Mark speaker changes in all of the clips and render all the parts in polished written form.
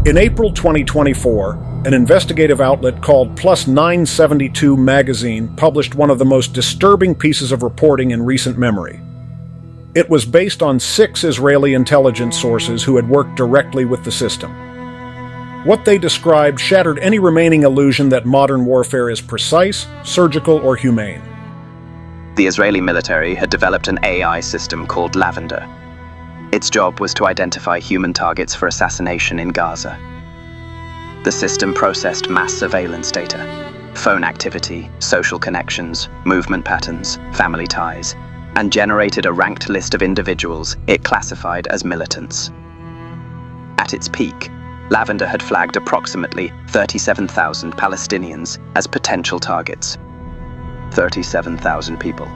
Speaker 1: In April 2024, an investigative outlet called Plus 972 magazine published one of the most disturbing pieces of reporting in recent memory. It was based on 6 Israeli intelligence sources who had worked directly with the system. What they described shattered any remaining illusion that modern warfare is precise, surgical, or humane.
Speaker 2: The Israeli military had developed an AI system called Lavender. Its job was to identify human targets for assassination in Gaza. The system processed mass surveillance data, phone activity, social connections, movement patterns, family ties, and generated a ranked list of individuals it classified as militants. At its peak, Lavender had flagged approximately 37,000 Palestinians as potential targets. 37,000 people.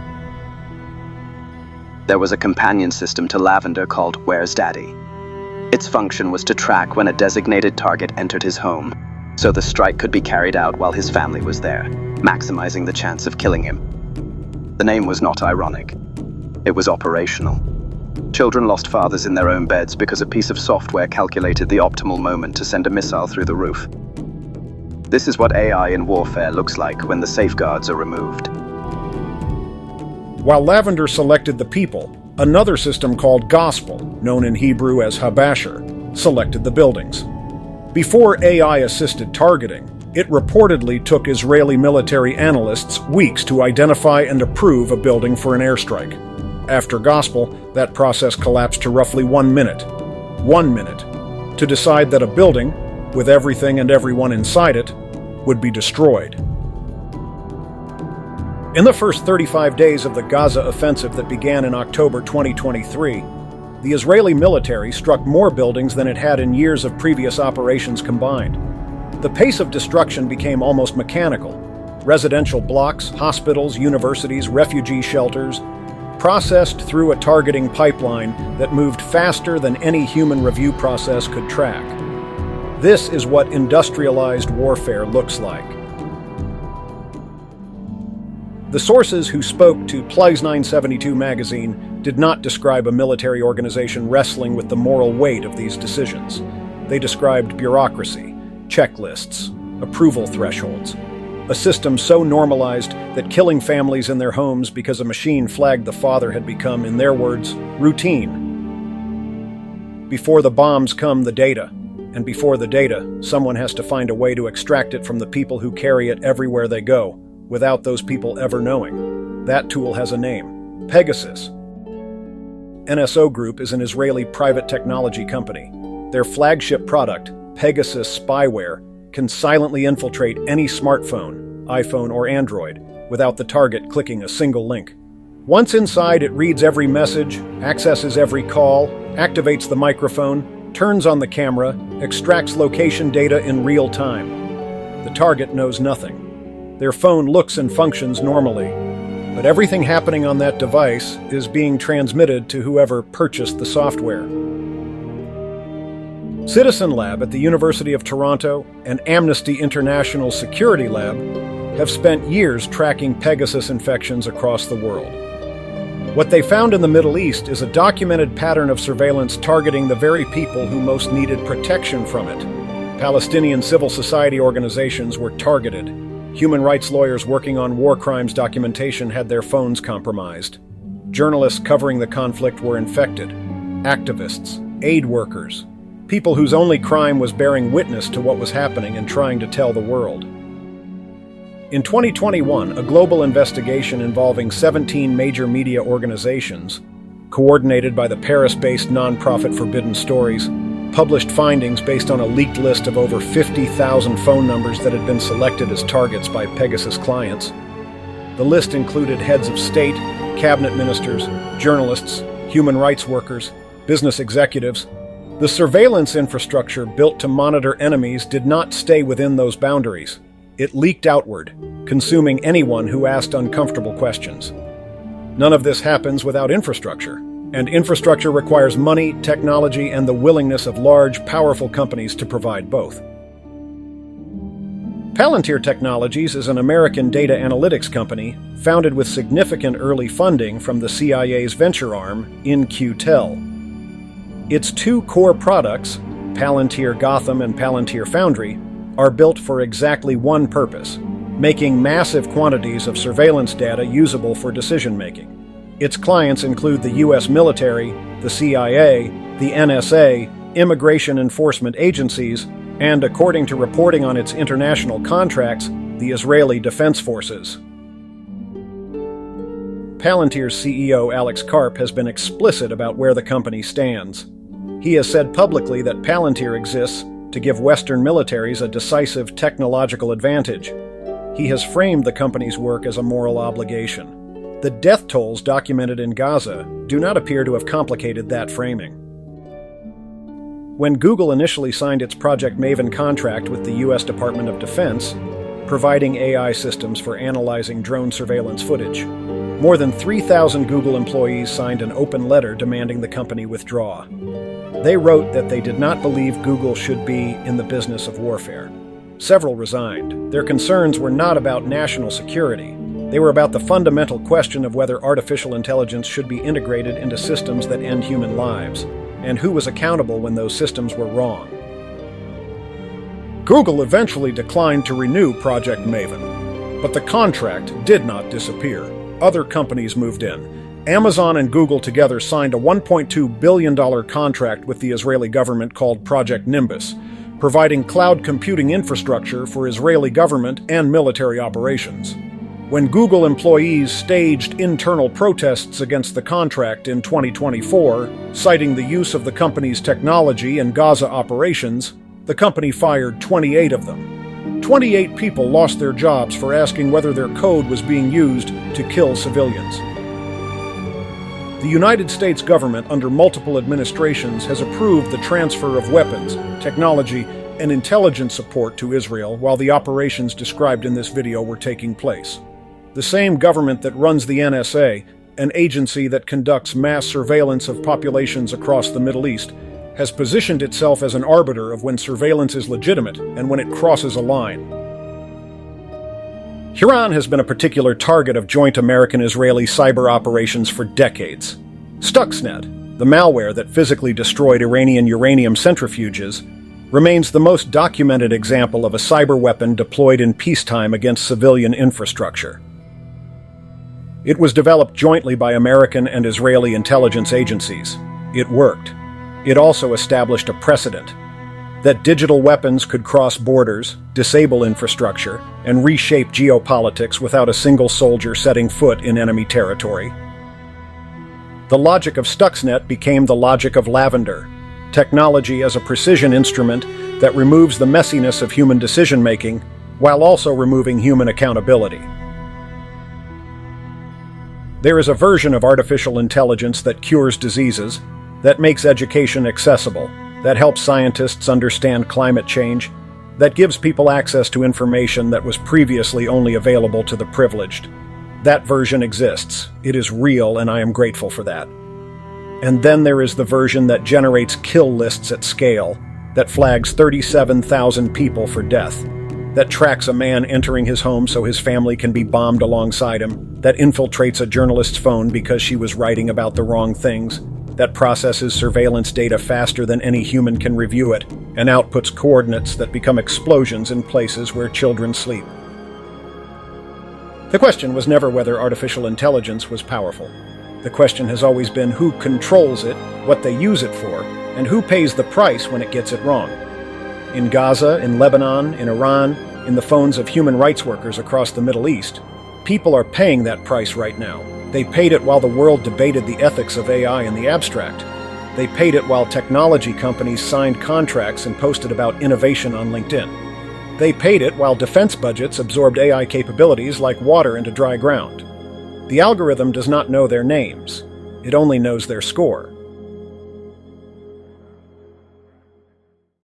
Speaker 2: There was a companion system to Lavender called Where's Daddy? Its function was to track when a designated target entered his home, so the strike could be carried out while his family was there, maximizing the chance of killing him. The name was not ironic. It was operational. Children lost fathers in their own beds because a piece of software calculated the optimal moment to send a missile through the roof. This is what AI in warfare looks like when the safeguards are removed.
Speaker 1: While Lavender selected the people, another system called Gospel, known in Hebrew as Habasher, selected the buildings. Before AI-assisted targeting, it reportedly took Israeli military analysts weeks to identify and approve a building for an airstrike. After Gospel, that process collapsed to roughly 1 minute. 1 minute to decide that a building, with everything and everyone inside it, would be destroyed. In the first 35 days of the Gaza offensive that began in October 2023, the Israeli military struck more buildings than it had in years of previous operations combined. The pace of destruction became almost mechanical. Residential blocks, hospitals, universities, refugee shelters, processed through a targeting pipeline that moved faster than any human review process could track. This is what industrialized warfare looks like. The sources who spoke to Plus 972 magazine did not describe a military organization wrestling with the moral weight of these decisions. They described bureaucracy, checklists, approval thresholds, a system so normalized that killing families in their homes because a machine flagged the father had become, in their words, routine. Before the bombs come the data, and before the data, someone has to find a way to extract it from the people who carry it everywhere they go, without those people ever knowing. That tool has a name: Pegasus. NSO Group is an Israeli private technology company. Their flagship product, Pegasus Spyware, can silently infiltrate any smartphone, iPhone or Android, without the target clicking a single link. Once inside, it reads every message, accesses every call, activates the microphone, turns on the camera, extracts location data in real time. The target knows nothing. Their phone looks and functions normally, but everything happening on that device is being transmitted to whoever purchased the software. Citizen Lab at the University of Toronto and Amnesty International Security Lab have spent years tracking Pegasus infections across the world. What they found in the Middle East is a documented pattern of surveillance targeting the very people who most needed protection from it. Palestinian civil society organizations were targeted. Human rights lawyers working on war crimes documentation had their phones compromised. Journalists covering the conflict were infected. Activists, aid workers, people whose only crime was bearing witness to what was happening and trying to tell the world. In 2021, a global investigation involving 17 major media organizations, coordinated by the Paris-based nonprofit Forbidden Stories, published findings based on a leaked list of over 50,000 phone numbers that had been selected as targets by Pegasus clients. The list included heads of state, cabinet ministers, journalists, human rights workers, business executives. The surveillance infrastructure built to monitor enemies did not stay within those boundaries. It leaked outward, consuming anyone who asked uncomfortable questions. None of this happens without infrastructure, and infrastructure requires money, technology, and the willingness of large, powerful companies to provide both. Palantir Technologies is an American data analytics company founded with significant early funding from the CIA's venture arm, InQtel. Its 2 core products, Palantir Gotham and Palantir Foundry, are built for exactly one purpose: making massive quantities of surveillance data usable for decision-making. Its clients include the U.S. military, the CIA, the NSA, immigration enforcement agencies, and, according to reporting on its international contracts, the Israeli Defense Forces. Palantir's CEO Alex Karp has been explicit about where the company stands. He has said publicly that Palantir exists to give Western militaries a decisive technological advantage. He has framed the company's work as a moral obligation. The death tolls documented in Gaza do not appear to have complicated that framing. When Google initially signed its Project Maven contract with the U.S. Department of Defense, providing AI systems for analyzing drone surveillance footage, more than 3,000 Google employees signed an open letter demanding the company withdraw. They wrote that they did not believe Google should be in the business of warfare. Several resigned. Their concerns were not about national security. They were about the fundamental question of whether artificial intelligence should be integrated into systems that end human lives, and who was accountable when those systems were wrong. Google eventually declined to renew Project Maven, but the contract did not disappear. Other companies moved in. Amazon and Google together signed a $1.2 billion contract with the Israeli government called Project Nimbus, providing cloud computing infrastructure for Israeli government and military operations. When Google employees staged internal protests against the contract in 2024, citing the use of the company's technology in Gaza operations, the company fired 28 of them. 28 people lost their jobs for asking whether their code was being used to kill civilians. The United States government, under multiple administrations, has approved the transfer of weapons, technology, and intelligence support to Israel while the operations described in this video were taking place. The same government that runs the NSA, an agency that conducts mass surveillance of populations across the Middle East, has positioned itself as an arbiter of when surveillance is legitimate and when it crosses a line. Iran has been a particular target of joint American-Israeli cyber operations for decades. Stuxnet, the malware that physically destroyed Iranian uranium centrifuges, remains the most documented example of a cyber weapon deployed in peacetime against civilian infrastructure. It was developed jointly by American and Israeli intelligence agencies. It worked. It also established a precedent that digital weapons could cross borders, disable infrastructure, and reshape geopolitics without a single soldier setting foot in enemy territory. The logic of Stuxnet became the logic of Lavender, technology as a precision instrument that removes the messiness of human decision-making while also removing human accountability. There is a version of artificial intelligence that cures diseases, that makes education accessible, that helps scientists understand climate change, that gives people access to information that was previously only available to the privileged. That version exists. It is real, and I am grateful for that. And then there is the version that generates kill lists at scale, that flags 37,000 people for death, that tracks a man entering his home so his family can be bombed alongside him, that infiltrates a journalist's phone because she was writing about the wrong things, that processes surveillance data faster than any human can review it, and outputs coordinates that become explosions in places where children sleep. The question was never whether artificial intelligence was powerful. The question has always been who controls it, what they use it for, and who pays the price when it gets it wrong. In Gaza, in Lebanon, in Iran, in the phones of human rights workers across the Middle East, people are paying that price right now. They paid it while the world debated the ethics of AI in the abstract. They paid it while technology companies signed contracts and posted about innovation on LinkedIn. They paid it while defense budgets absorbed AI capabilities like water into dry ground. The algorithm does not know their names. It only knows their score.